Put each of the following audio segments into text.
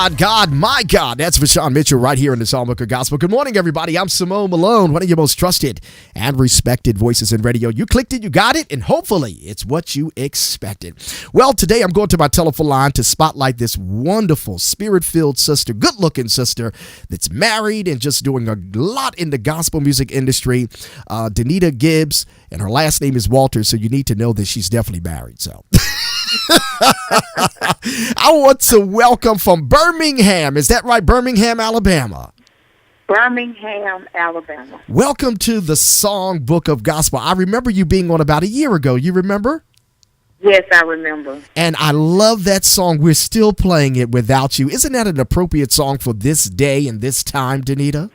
God, my God. That's Vashawn Mitchell right here in the Psalmbooker Gospel. Good morning, everybody. I'm Simone Malone, one of your most trusted and respected voices in radio. You clicked it, you got it, and hopefully it's what you expected. Well, today I'm going to my telephone line to spotlight this wonderful, spirit-filled sister, good-looking sister that's married and just doing a lot in the gospel music industry, Denita Gibbs, and her last name is Walters, so you need to know that she's definitely married, so... I want to welcome from Birmingham. Is that right? Birmingham, Alabama. Birmingham, Alabama. Welcome to the Songbook of Gospel. I remember you being on about a year ago. You remember? Yes, I remember. And I love that song. We're still playing it without you. Isn't that an appropriate song for this day and this time, Denita?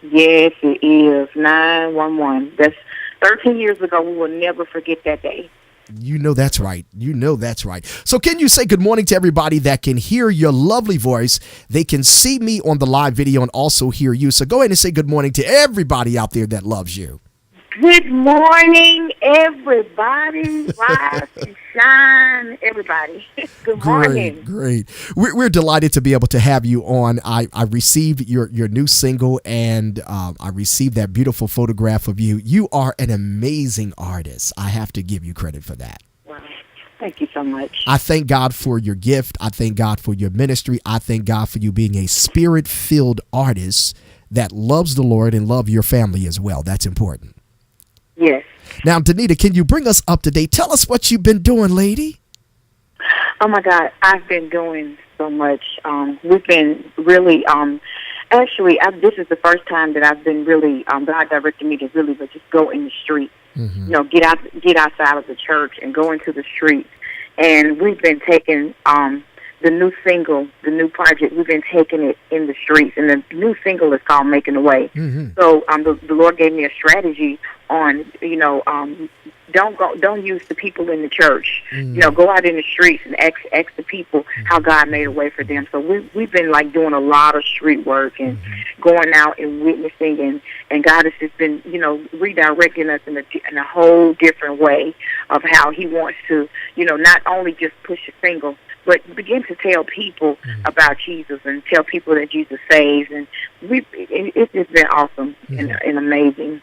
Yes, it is. 911. That's 13 years ago. We will never forget that day. You know that's right. You know that's right. So can you say good morning to everybody that can hear your lovely voice? They can see me on the live video and also hear you. So go ahead and say good morning to everybody out there that loves you. Good morning, everybody. Rise and shine, everybody. Good morning. Great. We're delighted to be able to have you on. I received your new single, and I received that beautiful photograph of you. You are an amazing artist. I have to give you credit for that. Wow. Thank you so much. I thank God for your gift. I thank God for your ministry. I thank God for you being a spirit-filled artist that loves the Lord and love your family as well. That's important. Yes. Now, Denita, can you bring us up to date? Tell us what you've been doing, lady. Oh, my God. I've been doing so much. We've been really, actually, this is the first time that I've been really, God directed me to really just go in the street, you know, get outside of the church and go into the streets. And we've been taking the new single, the new project, we've been taking it in the streets. And the new single is called Making a Way. So the Lord gave me a strategy on, you know, don't use the people in the church. You know, go out in the streets and ask the people how God made a way for them. So we've been like doing a lot of street work and going out and witnessing, and God has just been, you know, redirecting us in a whole different way of how He wants to, you know, not only just push a single, but begin to tell people about Jesus and tell people that Jesus saves. And it's just been awesome and amazing.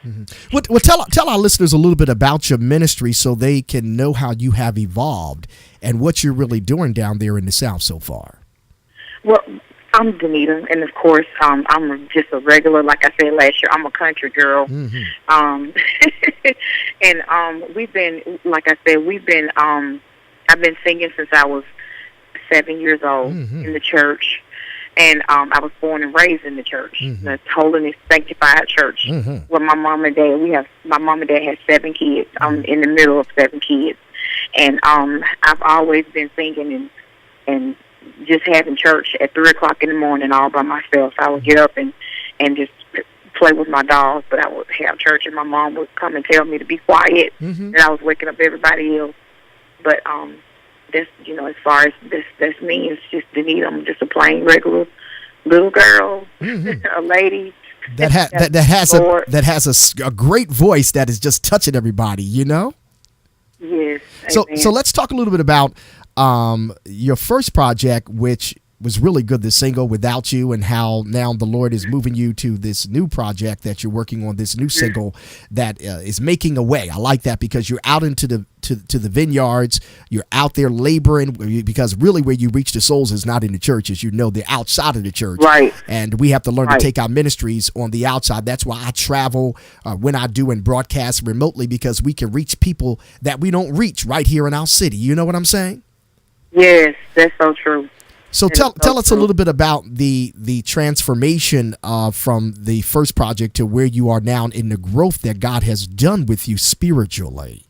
Well, tell our listeners a little bit about your ministry so they can know how you have evolved and what you're really doing down there in the South so far. Well, I'm Denita, and of course, I'm just a regular, like I said last year, I'm a country girl. And we've been, like I said, I've been singing since I was 7 years old in the church, and I was born and raised in the church, the Holiness Sanctified Church. Where my mom and dad had 7 kids. I'm in the middle of 7 kids, and I've always been singing and just having church at 3:00 in the morning all by myself. I would get up and just play with my dolls, but I would have church, and my mom would come and tell me to be quiet, and I was waking up everybody else. But that's, you know, as far as that's me. It's just Denita. I'm just a plain regular little girl, a lady that has a great voice that is just touching everybody. You know. Yes. So let's talk a little bit about your first project, which was really good, the single Without You, and how now the Lord is moving you to this new project that you're working on, this new single that is Making a Way. I like that because you're out into the vineyards, you're out there laboring, because really where you reach the souls is not in the church, as you know, they're outside of the church. Right. And we have to learn to take our ministries on the outside. That's why I travel when I do and broadcast remotely, because we can reach people that we don't reach right here in our city. You know what I'm saying? Yes, that's so true. So tell us a little bit about the transformation from the first project to where you are now in the growth that God has done with you spiritually.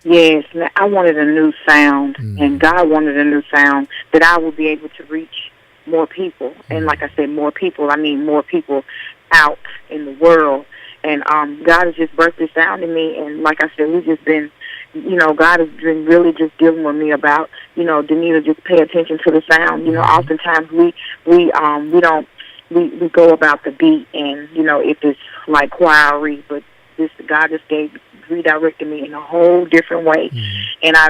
Yes, I wanted a new sound, and God wanted a new sound that I will be able to reach more people. And like I said, more people, I mean more people out in the world. And God has just birthed this sound in me, and like I said, we've just been, you know, God has been really just dealing with me about, you know, Denita, just pay attention to the sound. You know, oftentimes we go about the beat, and, you know, if it's like choiry, but God just gave redirected me in a whole different way. And I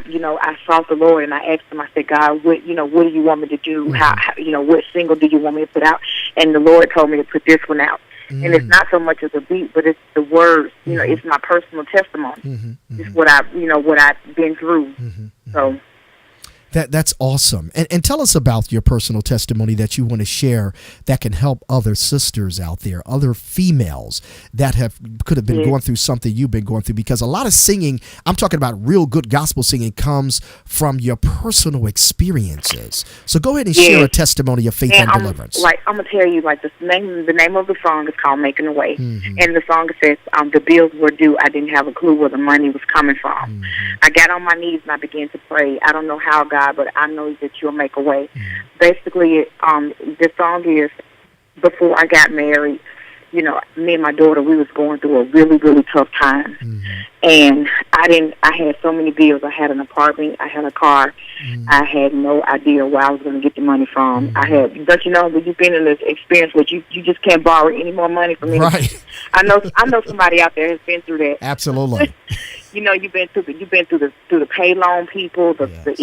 sought the Lord, and I asked him, I said, God, what do you want me to do? How what single do you want me to put out? And the Lord told me to put this one out. And it's not so much as a beat, but it's the words. It's my personal testimony. It's what I've been through. So. That's awesome. And tell us about your personal testimony that you want to share that can help other sisters out there, other females that could have been going through something you've been going through, because a lot of singing, I'm talking about real good gospel singing, comes from your personal experiences. So go ahead and share a testimony of faith and deliverance. I'm going to tell you, the name of the song is called Making a Way. And the song says, the bills were due. I didn't have a clue where the money was coming from. I got on my knees and I began to pray. I don't know how, God, but I know that you'll make a way. Basically, the song is, before I got married, me and my daughter, we was going through a really, really tough time. And I had so many bills. I had an apartment, I had a car. I had no idea where I was going to get the money from. Don't you know, when you've been in this experience where you just can't borrow any more money from anyone. Right. I know somebody out there has been through that. Absolutely. You've been through the pay loan people, the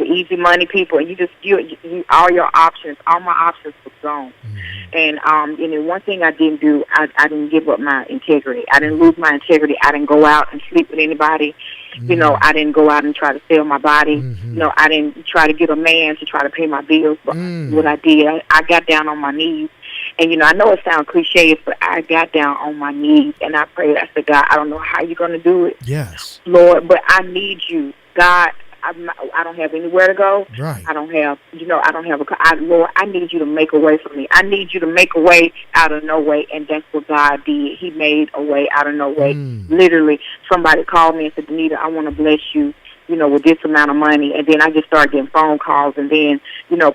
easy money people, and all my options were gone. And then one thing I didn't do, I didn't give up my integrity. I didn't lose my integrity. I didn't go out and sleep with anybody. I didn't go out and try to sell my body. I didn't try to get a man to try to pay my bills. But what I did, I got down on my knees. And, I know it sounds cliche, but I got down on my knees and I prayed. I said, God, I don't know how you're going to do it. Yes. Lord, but I need you. God, I don't have anywhere to go. Right. I don't have a car. Lord, I need you to make a way for me. I need you to make a way out of no way. And that's what God did. He made a way out of no way. Literally, somebody called me and said, Denita, I want to bless you, with this amount of money. And then I just started getting phone calls. And then,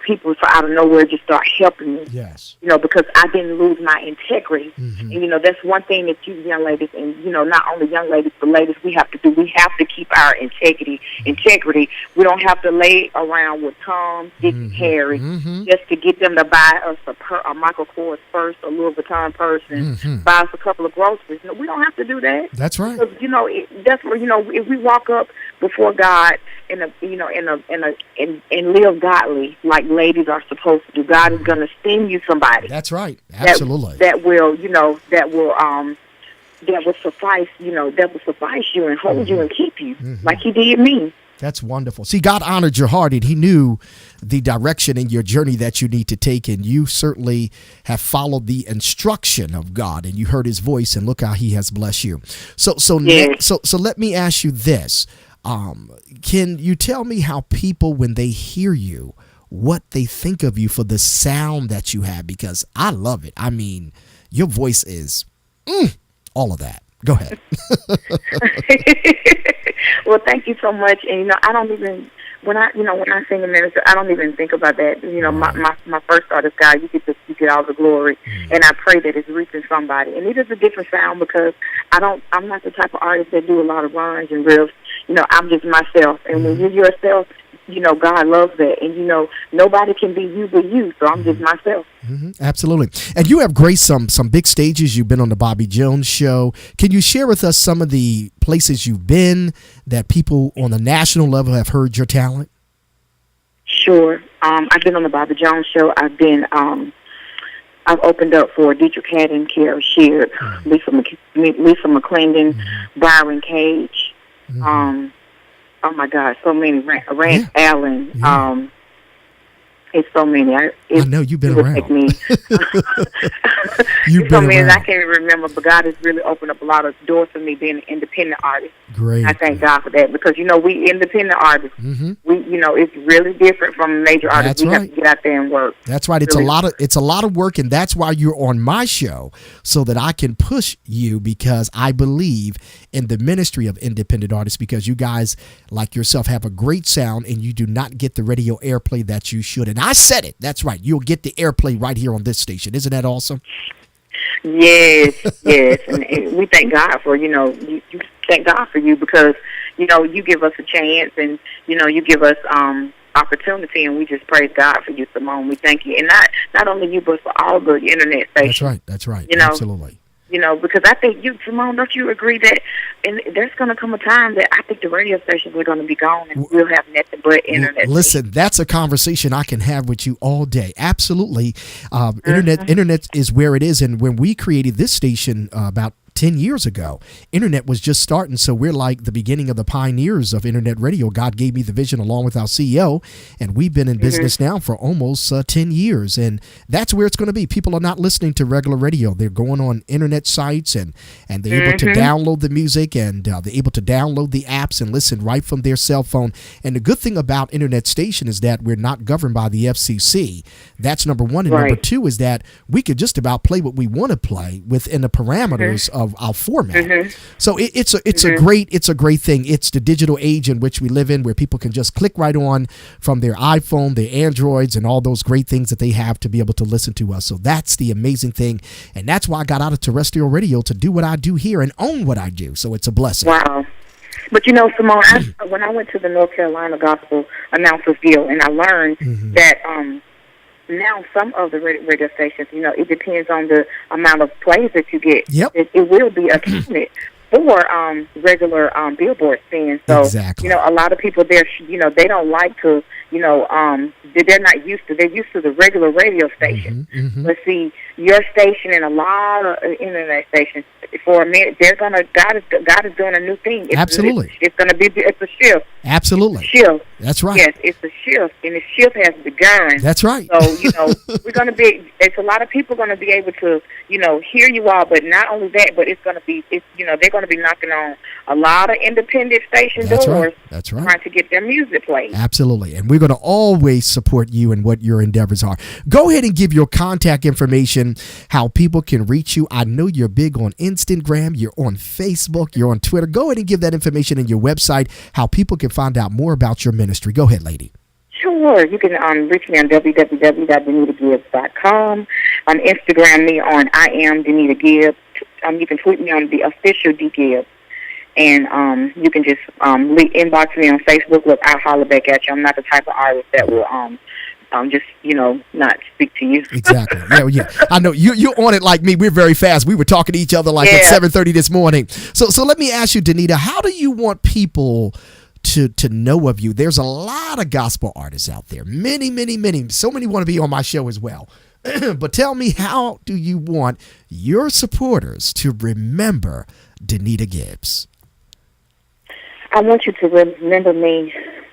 people out of nowhere just start helping me. Yes. Because I didn't lose my integrity. And, that's one thing that you young ladies, and, not only young ladies, but ladies, we have to do. We have to keep our integrity. We don't have to lay around with Tom, Dick, and Harry just to get them to buy us a Michael Kors purse, a Louis Vuitton purse, and buy us a couple of groceries. No, we don't have to do that. That's right. Because, that's where, if we walk up before God and live godly like ladies are supposed to do, God is going to send you somebody. That's right. Absolutely. That will suffice. That will suffice you and hold you and keep you like He did me. That's wonderful. See, God honored your heart, and He knew the direction in your journey that you need to take, and you certainly have followed the instruction of God, and you heard His voice, and look how He has blessed you. So let me ask you this. Can you tell me how people, when they hear you, what they think of you for the sound that you have? Because I love it. I mean, your voice is all of that. Go ahead. Well, thank you so much. And I don't even when I sing and minister, I don't even think about that. My first thought is, God, you get all the glory, and I pray that it's reaching somebody. And it is a different sound because I'm not the type of artist that do a lot of runs and riffs. I'm just myself, and when you're yourself, God loves that, and nobody can be you but you. So I'm just myself. Absolutely. And you have graced some big stages. You've been on the Bobby Jones Show. Can you share with us some of the places you've been that people on the national level have heard your talent? Sure. I've been on the Bobby Jones Show. I've opened up for Dietrich Haddon, Kiara Sheard, Lisa McClendon, Byron Cage. Oh my God, so many. Rance Allen. Yeah. It's so many. I know you've been around. You've been around. I can't even remember, but God has really opened up a lot of doors for me being an independent artist. Great. I thank God for that because we independent artists. It's really different from major artists. That's right. Have to get out there and work. That's right. It's a lot of work, and that's why you're on my show, so that I can push you, because I believe in the ministry of independent artists, because you guys like yourself have a great sound and you do not get the radio airplay that you should. And I said it. That's right. You'll get the airplay right here on this station. Isn't that awesome? Yes. And we thank God for, you thank God for you because, you give us a chance and, you give us opportunity, and we just praise God for you, Simone. We thank you. And not only you, but for all the internet stations. That's right. Absolutely. because I think Simone, don't you agree that and there's going to come a time that I think the radio stations are going to be gone and we'll have nothing but internet. Listen, that's a conversation I can have with you all day. Absolutely. Internet is where it is. And when we created this station about 10 years ago, internet was just starting. So we're like the beginning of the pioneers of internet radio. God gave me the vision along with our CEO, and we've been in business now for almost 10 years. And that's where it's going to be. People are not listening to regular radio. They're going on internet sites and they're able to download the music and they're able to download the apps and listen right from their cell phone. And the good thing about internet station is that we're not governed by the FCC. That's number one. And number two is that we could just about play what we want to play within the parameters of our format. So it's a great thing. It's the digital age in which we live in, where people can just click right on from their iPhone, their Androids, and all those great things that they have to be able to listen to us. So that's the amazing thing, and that's why I got out of terrestrial radio to do what I do here and own what I do. So it's a blessing. Wow. But Simone, when I went to the North Carolina Gospel Announcers Guild, and I learned that now some of the radio stations, it depends on the amount of plays that you get. Yep. It will be accounted for regular billboard spins. So, exactly. A lot of people there, they don't like to, they're not used to, they're used to the regular radio station. But see, your station and a lot of internet stations, for a minute, God is doing a new thing. Absolutely. It's a shift. Absolutely. Shift. That's right. Yes, it's a shift, and the shift has begun. That's right. So, we're going to be, it's a lot of people going to be able to, hear you all, but not only that, but they're going to be knocking on a lot of independent station doors. That's right. Trying to get their music played. Absolutely. And we're going to always support you and what your endeavors are. Go ahead and give your contact information, how people can reach you. I know you're big on Instagram, you're on Facebook, you're on Twitter. Go ahead and give that information in your website, how people can find out more about your ministry. Go ahead, lady. Sure. You can reach me on www.denitagibbs.com. Instagram me on I am Denita Gibbs. You can tweet me on the official D Gibbs. And you can just inbox me on Facebook. Look, I'll holler back at you. I'm not the type of artist that will just, not speak to you. Exactly. Yeah. I know you're on it like me. We're very fast. We were talking to each other at 7:30 this morning. So let me ask you, Denita, how do you want people to know of you? There's a lot of gospel artists out there. Many. So many want to be on my show as well. But tell me, how do you want your supporters to remember Denita Gibbs? I want you to remember me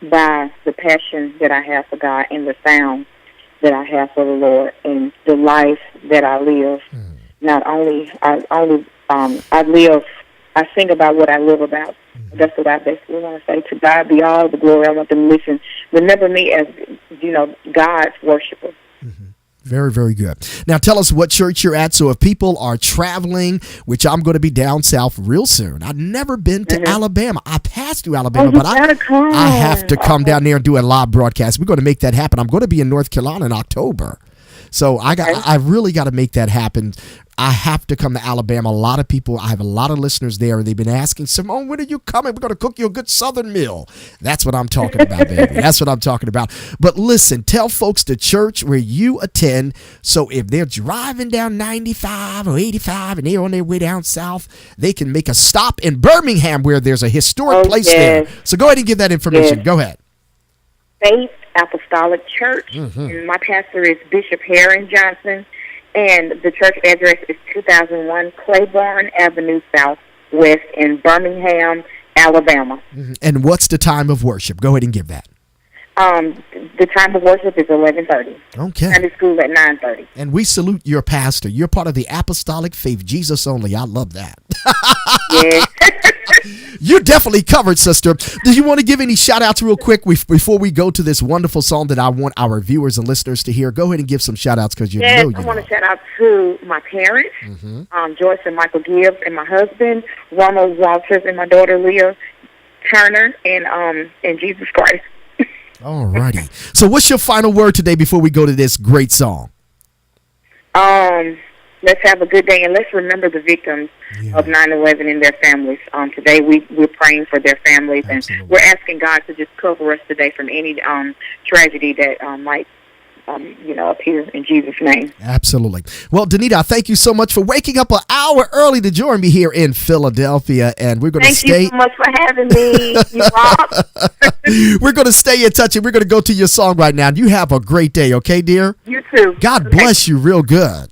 by the passion that I have for God and the sound that I have for the Lord and the life that I live. Not only I sing about what I live about. That's what I basically want to say. To God be all the glory. I want them to listen. Remember me as, God's worshiper. Very, very good. Now tell us what church you're at. So if people are traveling, which I'm going to be down south real soon. I've never been to Alabama. I passed through Alabama, but I have to come down there and do a live broadcast. We're going to make that happen. I'm going to be in North Carolina in October. So I really got to make that happen. I have to come to Alabama. I have a lot of listeners there, and they've been asking, Simone, when are you coming? We're going to cook you a good Southern meal. That's what I'm talking about, baby. That's what I'm talking about. But listen, tell folks the church where you attend, so if they're driving down 95 or 85 and they're on their way down south, they can make a stop in Birmingham where there's a historic place there. So go ahead and give that information. Go ahead. Faith Apostolic Church. And my pastor is Bishop Herring Johnson. And the church address is 2001 Claiborne Avenue Southwest in Birmingham, Alabama. And what's the time of worship? Go ahead and give that. The time of worship is 11:30. Okay. Sunday school at 9:30. And we salute your pastor. You're part of the Apostolic Faith, Jesus only. I love that. Yeah. You're definitely covered, sister. Do you want to give any shout outs real quick before we go to this wonderful song that I want our viewers and listeners to hear? Go ahead and give some shout outs because I want to shout out to my parents, Joyce and Michael Gibbs, and my husband, Ronald Walters, and my daughter, Leah Turner, and Jesus Christ. All righty. So what's your final word today before we go to this great song? Let's have a good day, and let's remember the victims of 9/11 and their families. Today we're praying for their families, and we're asking God to just cover us today from any tragedy that might up here in Jesus' name. Absolutely. Well, Denita, I thank you so much for waking up an hour early to join me here in Philadelphia, and we're going to stay. Thank you so much for having me. You rock. We're going to stay in touch, and we're going to go to your song right now. You have a great day, okay, dear? You too. God bless you real good.